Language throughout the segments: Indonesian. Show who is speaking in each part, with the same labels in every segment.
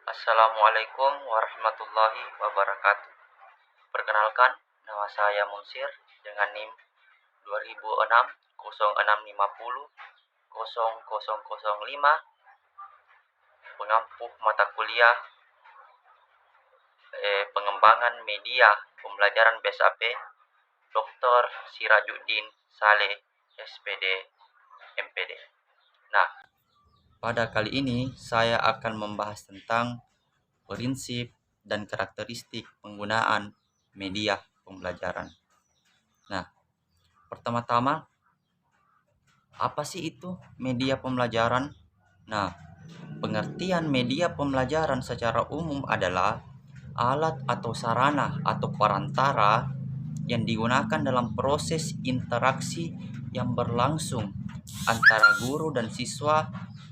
Speaker 1: Assalamualaikum warahmatullahi wabarakatuh. Perkenalkan, nama saya Munsir dengan NIM 2006 0650 0005, pengampu mata kuliah pengembangan media pembelajaran BSAP Dr. Sirajuddin Saleh SPD MPD. Nah, pada kali ini saya akan membahas tentang prinsip dan karakteristik penggunaan media pembelajaran. Nah, pertama-tama, apa sih itu media pembelajaran? Nah, pengertian media pembelajaran secara umum adalah alat atau sarana atau perantara yang digunakan dalam proses interaksi yang berlangsung antara guru dan siswa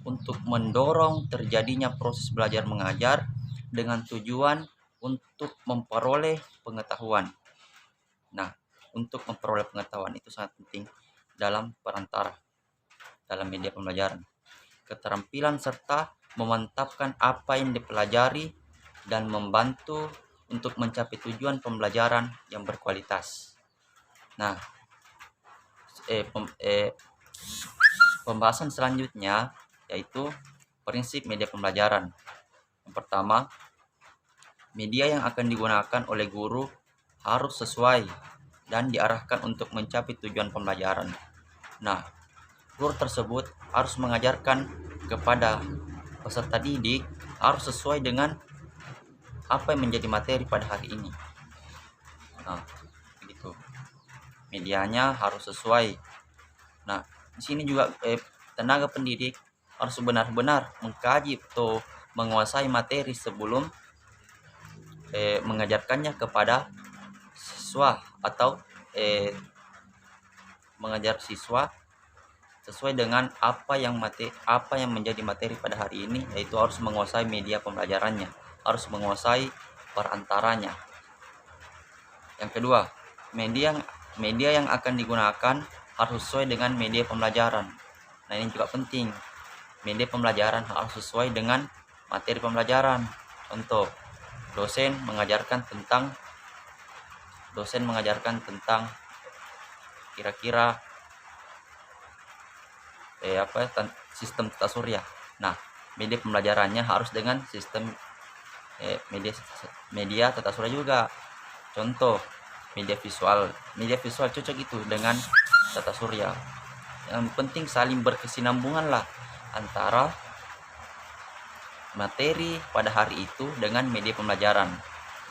Speaker 1: untuk mendorong terjadinya proses belajar mengajar dengan tujuan untuk memperoleh pengetahuan. Nah, untuk memperoleh pengetahuan itu sangat penting dalam perantara, dalam media pembelajaran. Keterampilan serta memantapkan apa yang dipelajari dan membantu untuk mencapai tujuan pembelajaran yang berkualitas. Nah, pembahasan selanjutnya yaitu prinsip media pembelajaran. Yang pertama, media yang akan digunakan oleh guru harus sesuai dan diarahkan untuk mencapai tujuan pembelajaran. Nah, guru tersebut harus mengajarkan kepada peserta didik harus sesuai dengan apa yang menjadi materi pada hari ini. Nah, begitu. Medianya harus sesuai. Nah, di sini juga tenaga pendidik harus benar-benar mengkaji atau menguasai materi sebelum mengajarkannya kepada siswa atau mengajar siswa sesuai dengan apa yang menjadi materi pada hari ini, yaitu harus menguasai media pembelajarannya, harus menguasai perantaranya. Yang kedua, media yang akan digunakan harus sesuai dengan media pembelajaran. Nah, ini juga penting. Media pembelajaran harus sesuai dengan materi pembelajaran. Contoh, dosen mengajarkan tentang kira-kira sistem tata surya. Nah, media pembelajarannya harus dengan sistem media tata surya juga. Contoh, media visual cocok itu dengan tata surya. Yang penting saling berkesinambungan lah antara materi pada hari itu dengan media pembelajaran.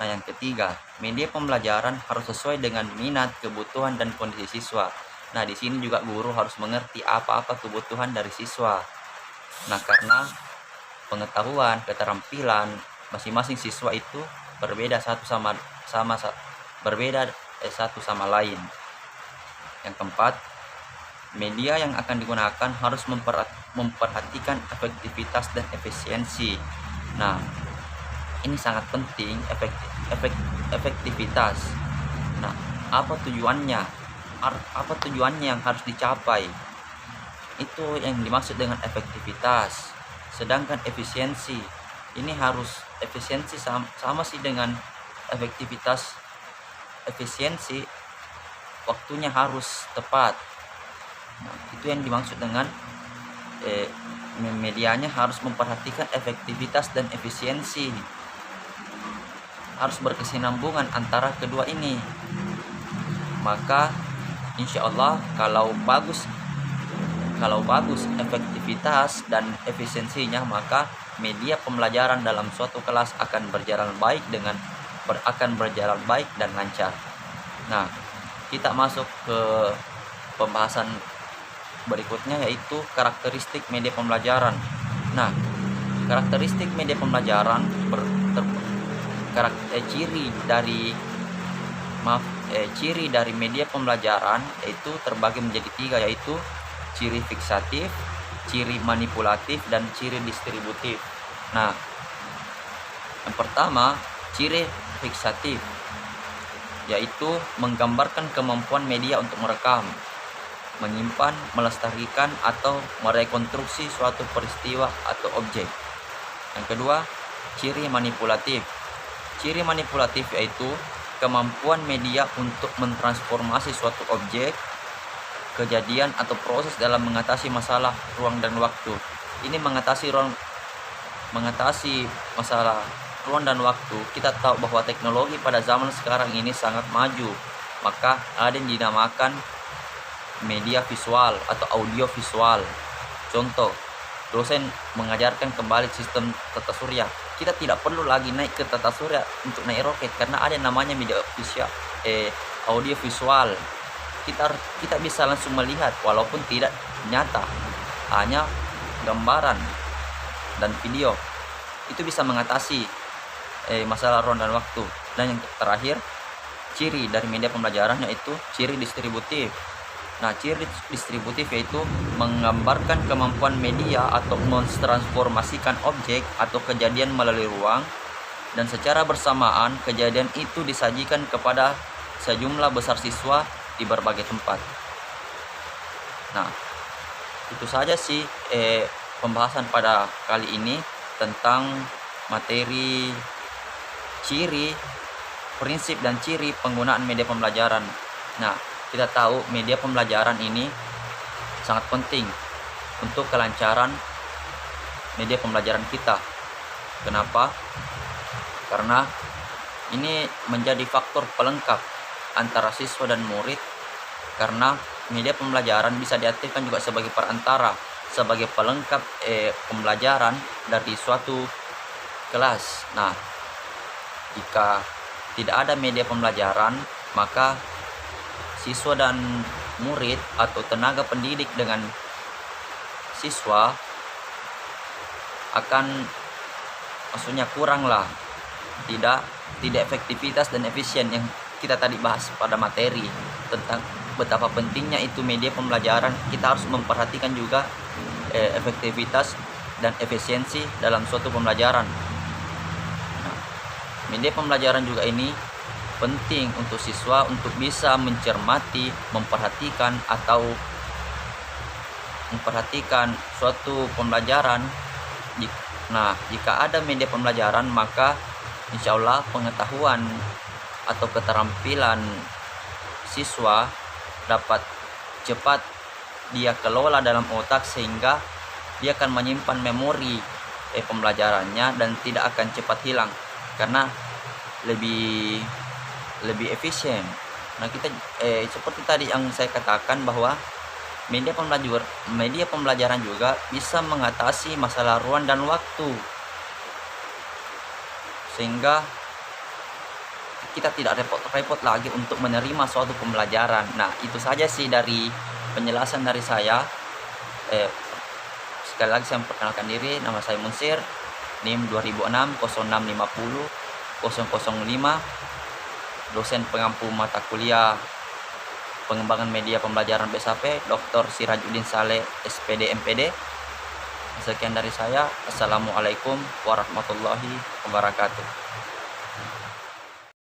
Speaker 1: Nah, yang ketiga, media pembelajaran harus sesuai dengan minat, kebutuhan, dan kondisi siswa. Nah, di sini juga guru harus mengerti apa-apa kebutuhan dari siswa. Nah, karena pengetahuan, keterampilan masing-masing siswa itu berbeda satu sama lain. Yang keempat, media yang akan digunakan harus memperhatikan efektivitas dan efisiensi. Nah, ini sangat penting, efektivitas. Nah, apa tujuannya yang harus dicapai? Itu yang dimaksud dengan efektivitas. Sedangkan efisiensi, ini harus efisiensi sama sih dengan efektivitas. Efisiensi waktunya harus tepat. Nah, itu yang dimaksud dengan medianya harus memperhatikan efektivitas dan efisiensi. Harus berkesinambungan antara kedua ini. Maka insya Allah kalau bagus efektivitas dan efisiensinya, maka media pembelajaran dalam suatu kelas akan berjalan baik dan lancar. Nah, kita masuk ke pembahasan berikutnya, yaitu karakteristik media pembelajaran. Nah, karakteristik media pembelajaran ciri dari media pembelajaran itu terbagi menjadi 3, yaitu ciri fiksatif, ciri manipulatif, dan ciri distributif. Nah, yang pertama, ciri fiksatif, yaitu menggambarkan kemampuan media untuk merekam, menyimpan, melestarikan, atau merekonstruksi suatu peristiwa atau objek. Yang kedua, Ciri manipulatif. Ciri manipulatif yaitu kemampuan media untuk mentransformasi suatu objek, kejadian atau proses dalam mengatasi masalah ruang dan waktu. Ini mengatasi masalah ruang dan waktu. Kita tahu bahwa teknologi pada zaman sekarang ini sangat maju, maka ada yang dinamakan media visual atau audio visual. Contoh, dosen mengajarkan kembali sistem tata surya. Kita tidak perlu lagi naik ke tata surya untuk naik roket, karena ada namanya media visual, audio visual. Kita bisa langsung melihat walaupun tidak nyata, hanya gambaran dan video. Itu bisa mengatasi masalah ruang dan waktu. Dan yang terakhir, ciri dari media pembelajaran yaitu ciri distributif. Nah, ciri distributif yaitu menggambarkan kemampuan media atau mentransformasikan objek atau kejadian melalui ruang, dan secara bersamaan kejadian itu disajikan kepada sejumlah besar siswa di berbagai tempat. Nah, itu saja sih pembahasan pada kali ini tentang materi ciri, prinsip dan ciri penggunaan media pembelajaran. Nah, kita tahu media pembelajaran ini sangat penting untuk kelancaran media pembelajaran kita. Kenapa? Karena ini menjadi faktor pelengkap antara siswa dan murid, karena media pembelajaran bisa diartikan juga sebagai perantara, sebagai pelengkap pembelajaran dari suatu kelas. Nah, jika tidak ada media pembelajaran, maka siswa dan murid atau tenaga pendidik dengan siswa akan, maksudnya kuranglah, tidak efektivitas dan efisien yang kita tadi bahas pada materi tentang betapa pentingnya itu media pembelajaran. Kita harus memperhatikan juga efektivitas dan efisiensi dalam suatu pembelajaran. Nah, media pembelajaran juga ini penting untuk siswa untuk bisa mencermati, memperhatikan suatu pembelajaran. Nah, jika ada media pembelajaran, maka insya Allah pengetahuan atau keterampilan siswa dapat cepat dia kelola dalam otak, sehingga dia akan menyimpan memori pembelajarannya dan tidak akan cepat hilang karena lebih efisien. Nah, kita seperti tadi yang saya katakan bahwa media pembelajaran juga bisa mengatasi masalah ruang dan waktu, sehingga kita tidak repot-repot lagi untuk menerima suatu pembelajaran. Nah, itu saja sih dari penjelasan dari saya. Sekali lagi saya memperkenalkan diri, nama saya Munsir, NIM 2006 0650 005, dosen pengampu mata kuliah pengembangan media pembelajaran BSAP, Dr. Sirajuddin Saleh, SPD MPD. Sekian dari saya. Assalamualaikum warahmatullahi wabarakatuh.